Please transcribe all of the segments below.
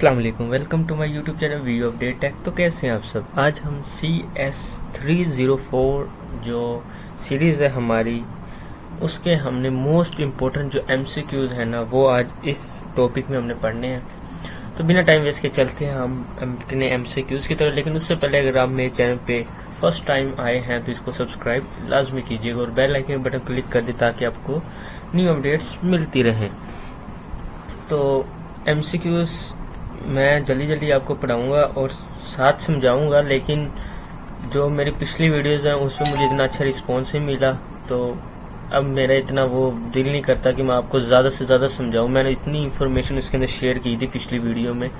अस्सलाम वालेकुम, welcome to my YouTube channel video update tech. तो कैसे हैं आप सब। आज हम CS304 जो सीरीज़ है हमारी, उसके हमने मोस्ट इम्पोर्टेंट जो MCQs है ना, वो आज इस टॉपिक में हमने पढ़ने हैं। तो बिना टाइम वेस्ट के चलते हैं हम अपने MCQs की तरफ। लेकिन उससे पहले अगर आप मेरे चैनल पे फर्स्ट टाइम आए हैं तो इसको सब्सक्राइब लाजमी कीजिएगा और बेल आइकन बटन क्लिक कर दे ताकि आपको न्यू अपडेट्स मिलती रहें। तो MCQs मैं जल्दी जल्दी आपको पढ़ाऊँगा और साथ समझाऊँगा, लेकिन जो मेरी पिछली वीडियोज़ हैं उसमें मुझे इतना अच्छा रिस्पॉन्स नहीं मिला, तो अब मेरा इतना वो दिल नहीं करता कि मैं आपको ज़्यादा से ज़्यादा समझाऊँ। मैंने इतनी इन्फॉर्मेशन उसके अंदर शेयर की थी पिछली वीडियो में,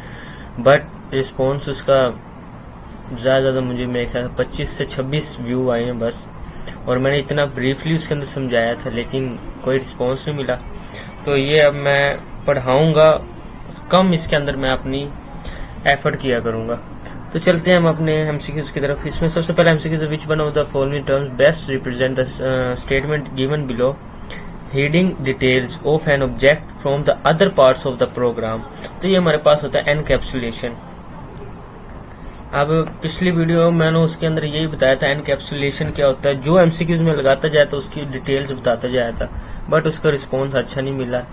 बट रिस्पॉन्स उसका ज़्यादा मुझे मेरे ख्याल 25 से 26 व्यू आए हैं बस, और मैंने इतना ब्रीफली उसके अंदर समझाया था लेकिन कोई रिस्पॉन्स नहीं मिला। तो ये अब मैं पढ़ाऊँगा कम, इसके अंदर मैं अपनी एफर्ट किया करूँगा। तो चलते हैं हम अपने MCQs की तरफ। इसमें सबसे पहला MCQ है, which one of the following terms best represent the statement given below, hiding details of an object from the other parts of the program. तो ये हमारे पास होता है एनकैप्सुलेशन। अब पिछली वीडियो मैंने उसके अंदर यही बताया था एनकैप्सुलेशन क्या होता है। जो MCQs में लगाता जाए तो उसकी डिटेल्स बताता जाया था, बट उसका रिस्पॉन्स अच्छा नहीं मिला।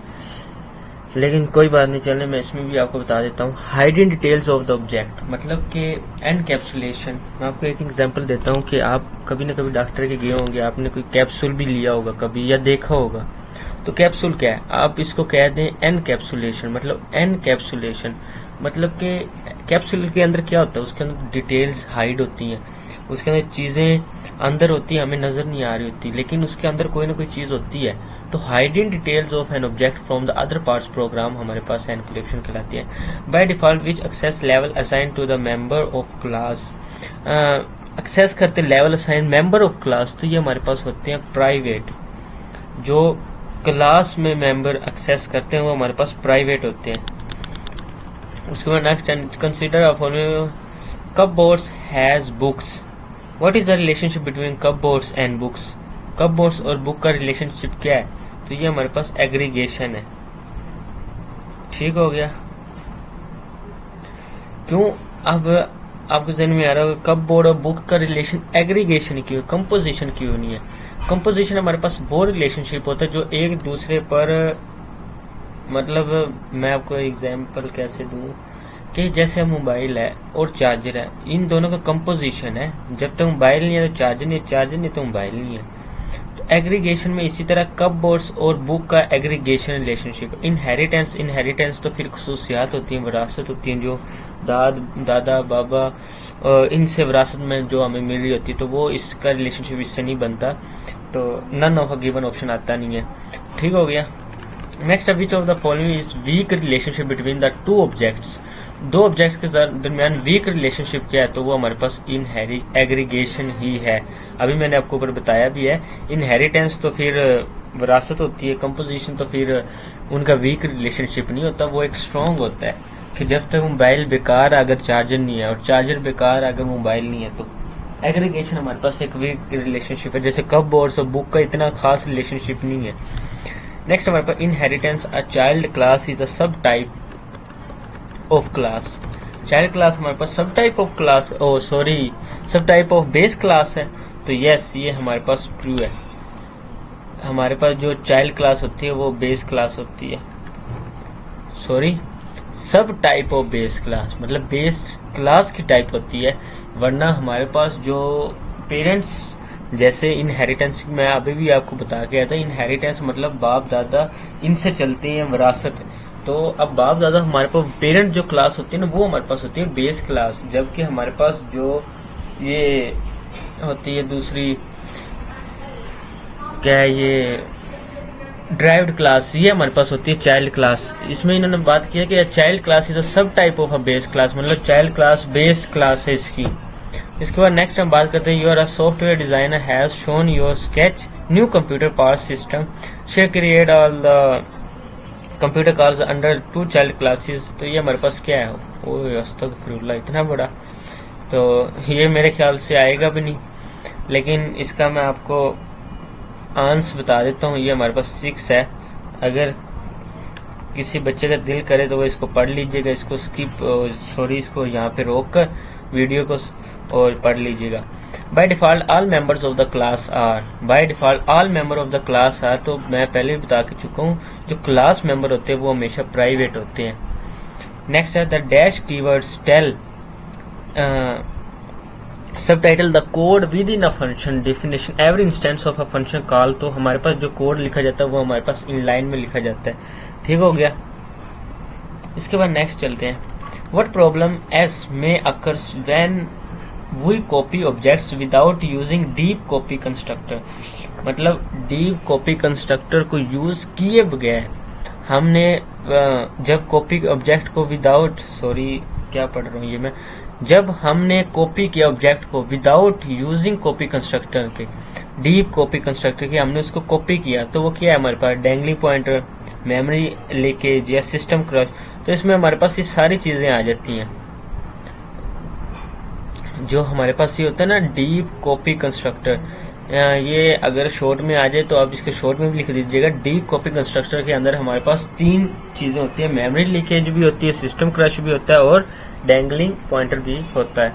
लेकिन कोई बात नहीं, चले मैं इसमें भी आपको बता देता हूँ। Hiding details of the object मतलब कि एनकैप्सुलेशन। मैं आपको एक एग्जांपल देता हूँ कि आप कभी ना कभी डॉक्टर के गए होंगे, आपने कोई कैप्सूल भी लिया होगा कभी या देखा होगा। तो कैप्सूल क्या है, आप इसको कह दें एनकैप्सुलेशन। मतलब एनकैप्सुलेशन मतलब कि कैप्सूल के अंदर क्या होता है, उसके अंदर डिटेल्स हाइड होती हैं, उसके अंदर चीज़ें अंदर होती है, हमें नज़र नहीं आ रही होती, लेकिन उसके अंदर कोई ना कोई चीज़ होती है। तो hiding details of an object from the other parts program हमारे पास एनकैप्सुलेशन कहलाती है। By default which access level assign to the member of class. Access करते level assign member of class, तो ये हमारे पास होते हैं प्राइवेट। जो क्लास में मेंबर एक्सेस करते हैं वो हमारे पास प्राइवेट होते हैं। उसके बाद next, consider cupboards has books. What is the relationship between cupboards and books. Cupboards और बुक का रिलेशनशिप क्या है, तो ये हमारे पास एग्रीगेशन है। ठीक हो गया। क्यों, अब आपको जहन में आ रहा होगा कपबोर्ड और बुक का रिलेशन एग्रीगेशन क्यों, कंपोजिशन क्यों नहीं है। कंपोजिशन हमारे पास वो रिलेशनशिप होता है जो एक दूसरे पर, मतलब मैं आपको एग्जांपल कैसे दूं कि जैसे मोबाइल है और चार्जर है, इन दोनों का कंपोजिशन है। जब तक मोबाइल नहीं है तो चार्जर नहीं है, चार्जर नहीं तो मोबाइल नहीं है। तो एग्रीगेशन में इसी तरह कपबोर्ड्स और बुक का एग्रीगेशन रिलेशनशिप। इनहेरिटेंस, इनहेरिटेंस तो फिर खसूसियात होती हैं, विरासत होती हैं, जो दादा बाबा इनसे विरासत में जो हमें मिल रही होती है, तो वो इसका रिलेशनशिप इससे नहीं बनता। तो none of a given option आता नहीं है। ठीक हो गया। Next, which of the following is weak relationship between the two objects. दो ऑब्जेक्ट्स के दरमियान वीक रिलेशनशिप क्या है, तो वो हमारे पास एग्रीगेशन ही है। अभी मैंने आपको ऊपर बताया भी है। इनहेरिटेंस तो फिर विरासत होती है, कंपोजिशन तो फिर उनका वीक रिलेशनशिप नहीं होता, वो एक स्ट्रॉन्ग होता है कि जब तक मोबाइल बेकार अगर चार्जर नहीं है और चार्जर बेकार अगर मोबाइल नहीं है, तो एग्रीगेशन हमारे पास एक वीक रिलेशनशिप है। जैसे कपबोर्ड्स और बुक का इतना खास रिलेशनशिप नहीं है। नेक्स्ट हमारे पास inheritance, a child class is a sub type of class. Child class हमारे पास sub type of class, sub type of base class है। तो यस, ये हमारे पास ट्रू है। हमारे पास जो चाइल्ड क्लास होती है वो बेस क्लास होती है। सब टाइप ऑफ बेस क्लास मतलब बेस क्लास की टाइप होती है। वरना हमारे पास जो पेरेंट्स, जैसे इनहेरिटेंस मैं अभी भी आपको बता के आया था, इनहेरिटेंस मतलब बाप दादा इनसे चलते हैं विरासत। तो अब बाप दादा हमारे पास पेरेंट जो क्लास होती है ना, वो हमारे पास होती है बेस क्लास। जबकि हमारे पास जो ये होती है दूसरी, क्या है ये, ड्राइव्ड क्लास, ये हमारे पास होती है चाइल्ड क्लास। इसमें इन्होंने बात किया कि child class is a sub type of a base class, मतलब चाइल्ड क्लास बेस क्लास है इसकी। इसके बाद नेक्स्ट हम बात करते हैं, you're a software designer has shown your sketch new computer part system share create all the computer calls under to child classes. तो ये हमारे पास क्या है, ओह अस्तगफिरुल्लाह, इतना बड़ा, तो ये मेरे ख्याल से आएगा भी नहीं। लेकिन इसका मैं आपको आंसर बता देता हूँ। ये हमारे पास 6 है। अगर किसी बच्चे का दिल करे तो वो इसको पढ़ लीजिएगा, इसको इसको यहाँ पे रोक कर वीडियो को और पढ़ लीजिएगा। By default all members of the class are, by default all member of the class are, तो मैं पहले भी बता के चुका हूँ जो क्लास मेंबर होते हैं वो हमेशा प्राइवेट होते हैं। नेक्स्ट है the dash keywords tell subtitle the code within a function definition every instance of a function call, तो हमारे पास जो कोड लिखा जाता है वो हमारे पास इन लाइन में लिखा जाता है। ठीक हो गया। इसके बाद नेक्स्ट चलते हैं। What problems may occurs when we copy objects without using deep copy constructor, मतलब डीप कॉपी कंस्ट्रक्टर को यूज किए बगैर हमने जब कॉपी ऑब्जेक्ट को जब हमने कॉपी किया ऑब्जेक्ट को विदाउट यूजिंग कॉपी कंस्ट्रक्टर के, डीप कॉपी कंस्ट्रक्टर के हमने उसको कॉपी किया, तो वो क्या है हमारे पास डैंगलिंग पॉइंटर, मेमोरी लीकेज या सिस्टम क्रश, तो इसमें हमारे पास ये सारी चीजें आ जाती हैं। जो हमारे पास ये होता है ना डीप कॉपी कंस्ट्रक्टर, ये अगर शॉर्ट में आ जाए तो आप इसके शॉर्ट में भी लिख दीजिएगा। डीप कॉपी कंस्ट्रक्टर के अंदर हमारे पास 3 चीजें होती है, मेमोरी लीकेज भी होती है, सिस्टम क्रश भी होता है और डैंगलिंग पॉइंटर भी होता है।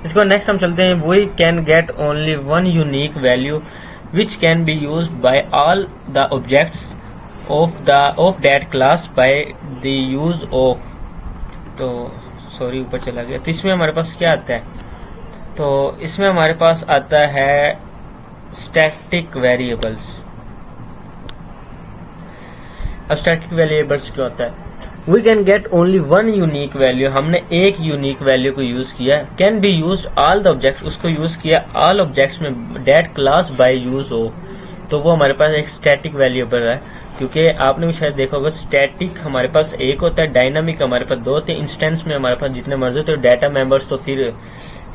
इसके बाद नेक्स्ट हम चलते हैं। We can get only one unique value which can be used by all the objects of that class by the use of, तो सॉरी ऊपर चला गया। तो इसमें हमारे पास क्या आता है, तो इसमें हमारे पास आता है स्टैटिक वेरिएबल्स। अब स्टैटिक वेरिएबल्स क्या होता है, we can get only one unique value, हमने एक यूनिक वैल्यू को यूज किया, can be use all the objects, उसको यूज किया ऑल ऑब्जेक्ट्स में that class by use of, तो वो हमारे पास एक स्टैटिक वेरिएबल है। क्योंकि आपने भी शायद देखा होगा स्टैटिक हमारे पास एक होता है, डायनामिक हमारे पास 2 होते हैं, इंस्टेंस में हमारे पास जितने मर्जी होते हैं, डाटा मेंबर्स तो फिर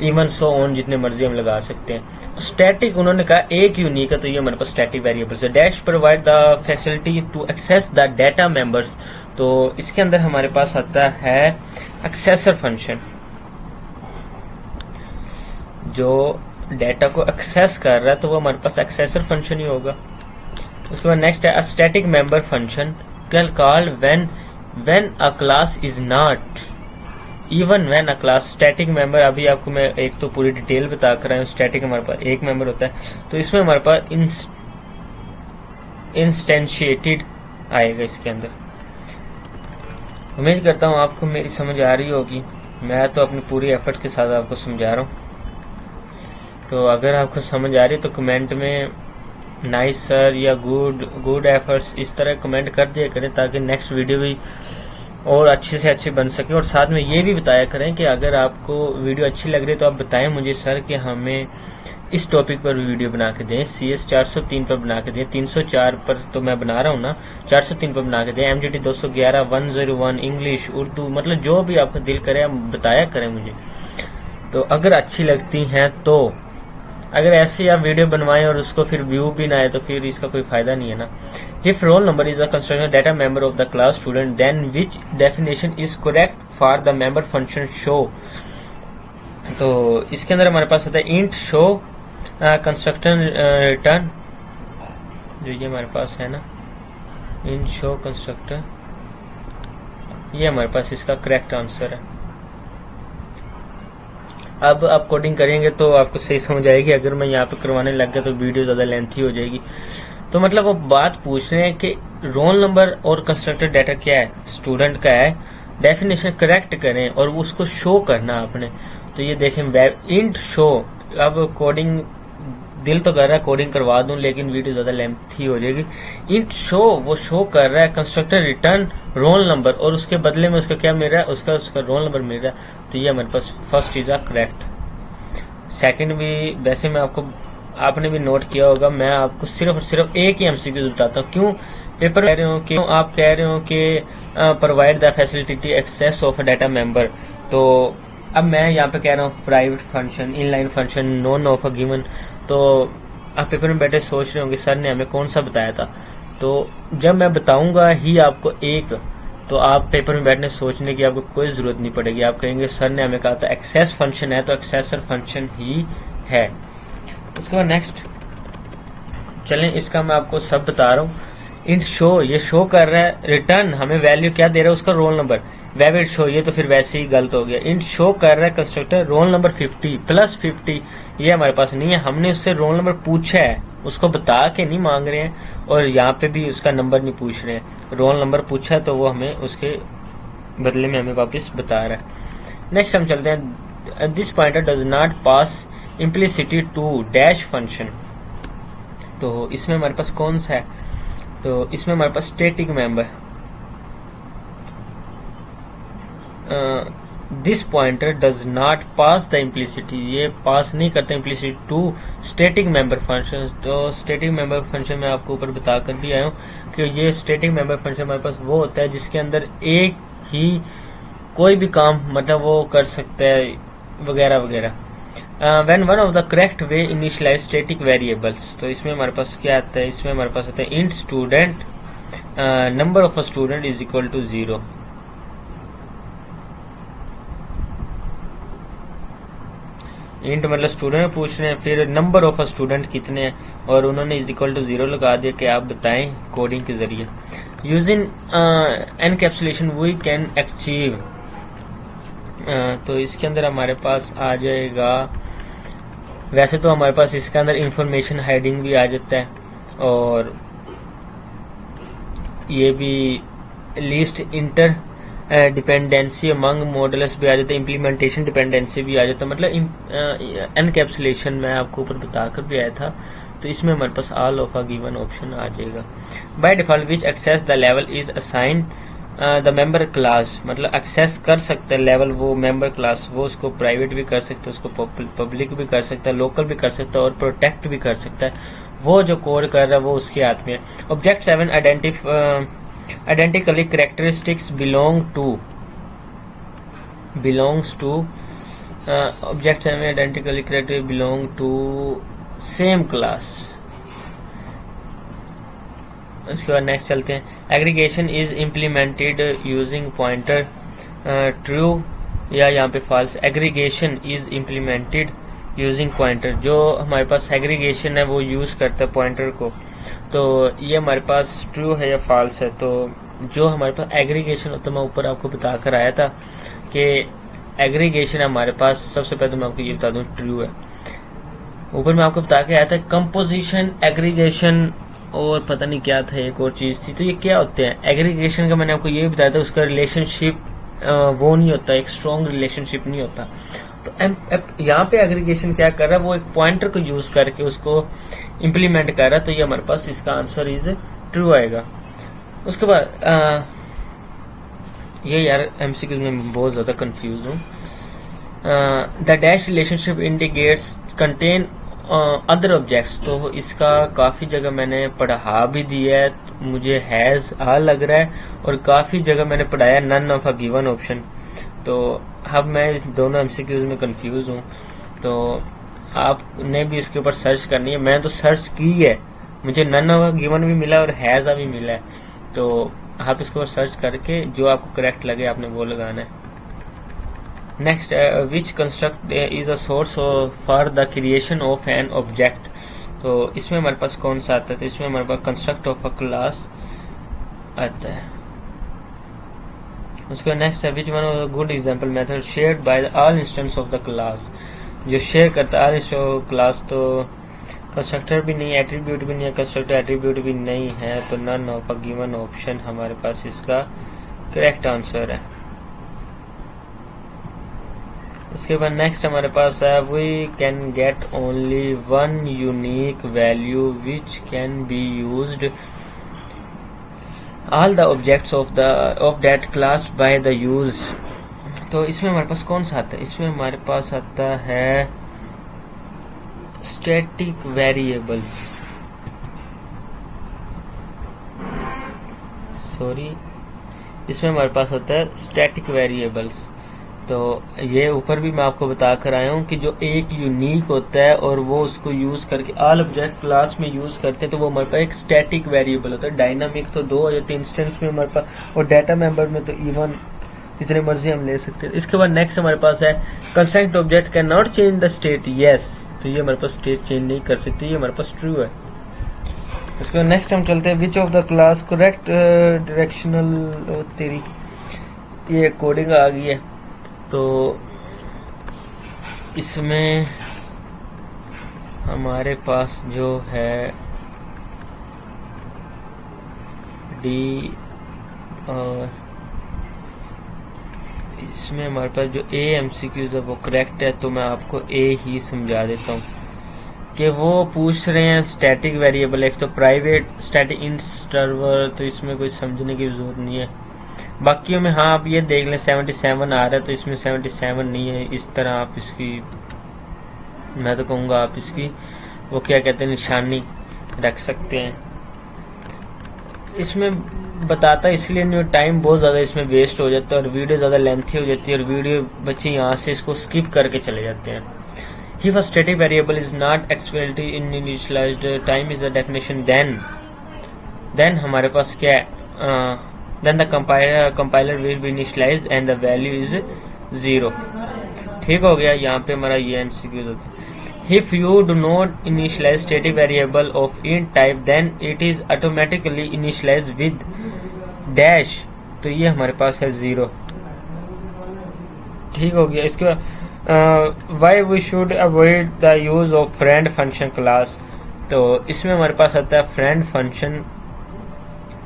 इवन सो ऑन जितने मर्जी हम लगा सकते हैं। तो स्टैटिक उन्होंने कहा एक यूनिक है, तो ये हमारे पास स्टैटिक वेरिएबल्स है। Dash provide the facility to access the data members, तो इसके अंदर हमारे पास आता है एक्सेसर फंक्शन, जो डाटा को एक्सेस कर रहा है तो वो हमारे पास एक्सेसर फंक्शन ही होगा। उसके बाद नेक्स्ट है static member function called when a class is not even when a class. Static member अभी आपको मैं एक तो पूरी डिटेल बता कर रहा हूँ। स्टैटिक हमारे पास एक मेंबर होता है, तो इसमें हमारे पास इंस्टेंशिएटेड आएगा इसके अंदर। उम्मीद करता हूँ आपको मेरी समझ आ रही होगी, मैं तो अपनी पूरी एफर्ट के साथ आपको समझा रहा हूँ। तो अगर आपको समझ आ रही है तो कमेंट में नाइस सर या गुड एफर्ट्स इस तरह कमेंट कर दिया करें, ताकि नेक्स्ट वीडियो भी और अच्छे से अच्छे बन सके। और साथ में ये भी बताया करें कि अगर आपको वीडियो अच्छी लग रही है तो आप बताएं मुझे सर कि हमें इस टॉपिक पर वीडियो बना के दें, CS 403 पर बना के दें, 304 पर तो मैं बना रहा हूँ ना, 403 पर बना के दें, MGT 211, 101 इंग्लिश, उर्दू, मतलब जो भी आपका दिल करे आप बताया करें मुझे। तो अगर अच्छी लगती हैं तो अगर ऐसे आप वीडियो बनवाएं और उसको फिर व्यू भी ना आए तो फिर इसका कोई फायदा नहीं है ना। If roll number is a constructed data member of the class student, then which definition is correct for the member function show? तो इसके अंदर हमारे पास आता है int show constructor return, जो ये हमारे पास है ना int show constructor, ये हमारे पास इसका करेक्ट आंसर है। अब आप कोडिंग करेंगे तो आपको सही समझ आएगी, अगर मैं यहाँ पे करवाने लग गया तो वीडियो ज़्यादा लेंथी हो जाएगी। तो मतलब वो बात पूछ रहे हैं कि रोल नंबर और कंस्ट्रक्टेड डाटा क्या है, स्टूडेंट का है, डेफिनेशन करेक्ट करें और उसको शो करना आपने। तो ये देखें इंट शो, अब कोडिंग दिल तो कर रहा है कोडिंग करवा दूं लेकिन वीडियो ज़्यादा लेंथी हो जाएगी। इंट शो वो शो कर रहा है कंस्ट्रक्टर रिटर्न रोल नंबर और उसके बदले में उसका क्या मिल रहा है, उसका रोल नंबर मिल रहा है। तो ये हमारे पास फर्स्ट चीज़ है करेक्ट। सेकंड भी वैसे मैं आपने भी नोट किया होगा, मैं आपको सिर्फ और सिर्फ एक ही MCQ बताता हूँ। क्यों पेपर कह रहे हो, क्यों आप कह रहे हो कि provide the facility access of data member, तो अब मैं यहाँ पे कह रहा हूँ private function, inline function, none of a given. तो आप पेपर में बैठे सोच रहे होंगे सर ने हमें कौन सा बताया था, तो जब मैं बताऊंगा ही आपको एक, तो आप पेपर में बैठने सोचने की आपको कोई जरूरत नहीं पड़ेगी। आप कहेंगे सर ने हमें कहा था एक्सेस फंक्शन है, तो एक्सेसर फंक्शन ही है। उसके बाद नेक्स्ट चलें, इसका मैं आपको सब बता रहा हूँ। इंट शो, ये शो कर रहा है, रिटर्न हमें वैल्यू क्या दे रहा है, उसका रोल नंबर, वैलिड शो, ये तो फिर वैसे ही गलत हो गया। इंट शो कर रहा है कंस्ट्रक्टर रोल नंबर 50 प्लस 50, ये हमारे पास नहीं है, हमने उससे रोल नंबर पूछा है, उसको बता के नहीं मांग रहे हैं, और यहाँ पे भी उसका नंबर नहीं पूछ रहे हैं, रोल नंबर पूछा है तो वो हमें उसके बदले में हमें वापस बता रहा है। नेक्स्ट हम चलते हैं, this pointer does not pass implicitly to dash function. तो इसमें हमारे पास कौन सा है, तो इसमें हमारे पास static member, this pointer does not pass the implicitly, ये पास नहीं करता implicitly to static member function. तो स्टैटिक मेंबर फंक्शन मैं आपको ऊपर बताकर भी आया हूँ कि ये स्टैटिक मेंबर फंक्शन हमारे पास वो होता है जिसके अंदर एक ही कोई भी काम मतलब वो कर सकता है वगैरह वगैरह। When one of the correct way initialize static variables, तो इसमें हमारे पास क्या आता है, इसमें हमारे पास आता है int student number of a student is equal to 0। Int मतलब स्टूडेंट पूछ रहे हैं, फिर नंबर ऑफ अ स्टूडेंट कितने हैं, और उन्होंने इज इक्वल टू 0 लगा दिया कि आप बताएं कोडिंग के जरिए। Using encapsulation we can achieve, तो इसके अंदर हमारे पास आ जाएगा, वैसे तो हमारे पास इसके अंदर इंफॉर्मेशन हाइडिंग भी आ जाता है, और ये भी least inter dependency among models भी आ जाता है, इम्प्लीमेंटेशन डिपेंडेंसी भी आ जाता है, मतलब एनकैप्सुलेशन मैं आपको ऊपर बताकर भी आया था। तो इसमें हमारे पास all of a given option आ जाएगा। By default which access the level is assigned the member class, मतलब एक्सेस कर सकते हैं लेवल वो मेंबर क्लास, वो उसको प्राइवेट भी कर सकते हैं, उसको पब्लिक भी कर सकता है, लोकल भी कर सकता है, और प्रोटेक्ट भी कर सकता है, वो जो कोड कर रहा है वो उसके हाथ में है। Object 7 identically characteristics belongs to object 7 identically characteristics belong to same class। इसके बाद नेक्स्ट चलते हैं, aggregation is implemented using pointer, true या यहाँ पे false. Aggregation is implemented using pointer, जो हमारे पास एग्रीगेशन है वो यूज करता है पॉइंटर को, तो ये हमारे पास ट्रू है या फॉल्स है। तो जो हमारे पास एग्रीगेशन होता है, मैं ऊपर आपको बताकर आया था कि एग्रीगेशन हमारे पास, सबसे पहले तो मैं आपको ये बता दूं ट्रू है। ऊपर मैं आपको बता के आया था कंपोजिशन, एग्रीगेशन और पता नहीं क्या था, एक और चीज थी। तो ये क्या होते हैं, एग्रीगेशन का मैंने आपको ये भी बताया था, उसका रिलेशनशिप वो नहीं होता, एक स्ट्रॉन्ग रिलेशनशिप नहीं होता। तो यहाँ पे एग्रीगेशन क्या कर रहा है, वो एक पॉइंटर को यूज करके उसको इम्प्लीमेंट कर रहा है, तो ये हमारे पास इसका आंसर इज ट्रू आएगा। उसके बाद ये यार एमसीक्यूज में बहुत ज्यादा कंफ्यूज हूँ। The dash relationship indicates contain other objects, तो इसका काफी जगह मैंने पढ़ा भी दिया है, मुझे हैज आ लग रहा है, और काफी जगह मैंने पढ़ाया none of a given option. तो अब मैं इस दोनों एमसीक्यूज में कंफ्यूज हूँ, तो आपने भी इसके ऊपर सर्च करनी है। मैं तो सर्च की है, मुझे नन ऑफ अ गिवन भी मिला और हैज भी मिला है, तो आप इसके ऊपर सर्च करके जो आपको करेक्ट लगे आपने वो लगाना है। Next, which construct is a source for the creation of an object, तो इसमें हमारे पास कौन सा आता है, तो इसमें हमारे पास कंस्ट्रक्ट ऑफ अ क्लास आता है। उसके नेक्स्ट है, which one of the good example method shared by all instance of the class, जो शेयर करता है ऑल इंस्टेंस ऑफ क्लास, तो कंस्ट्रक्टर भी नहीं है, एट्रीब्यूट भी नहीं है, कंस्ट्रक्टर एट्रीब्यूट भी नहीं है, तो none of a given option हमारे पास इसका करेक्ट आंसर है। इसके बाद नेक्स्ट हमारे पास है, we can get only one unique value which can be used all the objects of that class by the use, तो इसमें हमारे पास कौन सा आता है, इसमें हमारे पास आता है स्टैटिक वेरिएबल्स, इसमें हमारे पास होता है स्टैटिक वेरिएबल्स। तो ये ऊपर भी मैं आपको बता कर आया हूँ कि जो एक यूनिक होता है और वो उसको यूज करके ऑल ऑब्जेक्ट क्लास में यूज करते हैं, तो वो हमारे पास एक स्टैटिक वेरिएबल होता है। डायनामिक तो 2 या 3 इंस्टेंस में हमारे पास, और डाटा मेंबर में तो इवन जितने मर्जी हम ले सकते हैं। इसके बाद नेक्स्ट हमारे पास है, construct object can not change the state, yes, तो ये हमारे पास स्टेट चेंज नहीं कर सकती, ये हमारे पास ट्रू है। उसके नेक्स्ट हम चलते हैं विच of the class correct directional तेरी, ये कोडिंग आ गई है। तो इसमें हमारे पास जो है डी, और इसमें हमारे पास जो ए एमसीक्यूज है वो करेक्ट है। तो मैं आपको ए ही समझा देता हूँ कि वो पूछ रहे हैं स्टैटिक वेरिएबल, एक तो प्राइवेट स्टैटिक इंटरवल, तो इसमें कोई समझने की जरूरत नहीं है। बाकियों में हाँ आप ये देख लें 77 आ रहा है, तो इसमें 77 नहीं है। इस तरह आप इसकी, मैं तो कहूँगा आप इसकी वो क्या कहते हैं निशानी रख सकते हैं। इसमें बताता इसलिए नहीं, टाइम बहुत ज़्यादा इसमें वेस्ट हो जाता है और वीडियो ज़्यादा लेंथी हो जाती है और वीडियो बच्चे यहाँ से इसको स्किप करके चले जाते हैं। If a static variable is not explicitly initialized, time is a definition, then हमारे पास क्या है, then the compiler will be initialized and the value is 0। ठीक हो गया, यहाँ पे हमारा ये एमसीक्यू होता है। If you do not initialize static variable of int type, then it is automatically initialized with dash, तो ये हमारे पास है 0। ठीक हो गया। इसके why we should avoid the use of friend function class, तो इसमें हमारे पास आता है friend function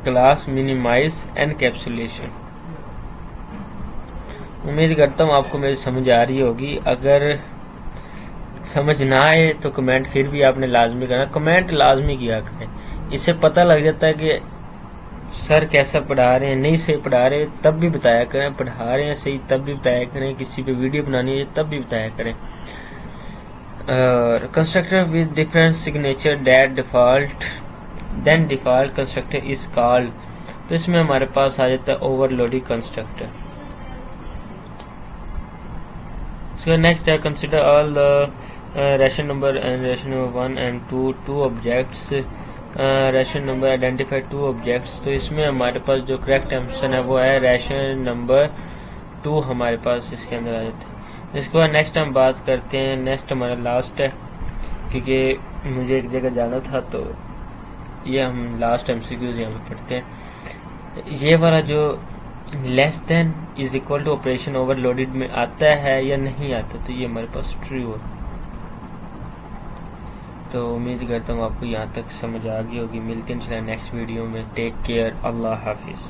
class minimize encapsulation। उम्मीद करता हूँ आपको मेरी समझ आ रही होगी। अगर समझ ना आए तो कमेंट फिर भी आपने लाजमी करना, कमेंट लाजमी किया करें। इससे पता लग जाता है कि सर कैसा पढ़ा रहे हैं, नहीं सही पढ़ा रहे तब भी बताया करें, पढ़ा रहे हैं सही तब भी बताया करें, किसी पे वीडियो बनानी है तब भी बताया करें। Constructor with different signature that default, then default constructor is called, तो इसमें हमारे पास आ जाता है ओवरलोडिंग कंस्ट्रक्टर। सो नेक्स्ट है consider all the rational number and rational number 1 and 2 objects, rational number identify 2 objects. तो इसमें हमारे पास जो करेक्ट आंसर है वो है रेशन नंबर 2 हमारे पास इसके अंदर आ जाता है। इसके बाद नेक्स्ट हम बात करते हैं, नेक्स्ट हमारा लास्ट है क्योंकि मुझे एक जगह जाना था, तो ये हम लास्ट एमसीक्यूज यहाँ पे पढ़ते हैं। ये वाला जो less than is equal to operation overloaded में आता है या नहीं आता, तो ये हमारे पास ट्रू है। तो उम्मीद करता हूँ आपको यहाँ तक समझ आ गई होगी। मिलते हैं नेक्स्ट वीडियो में। टेक केयर, अल्लाह हाफिज़।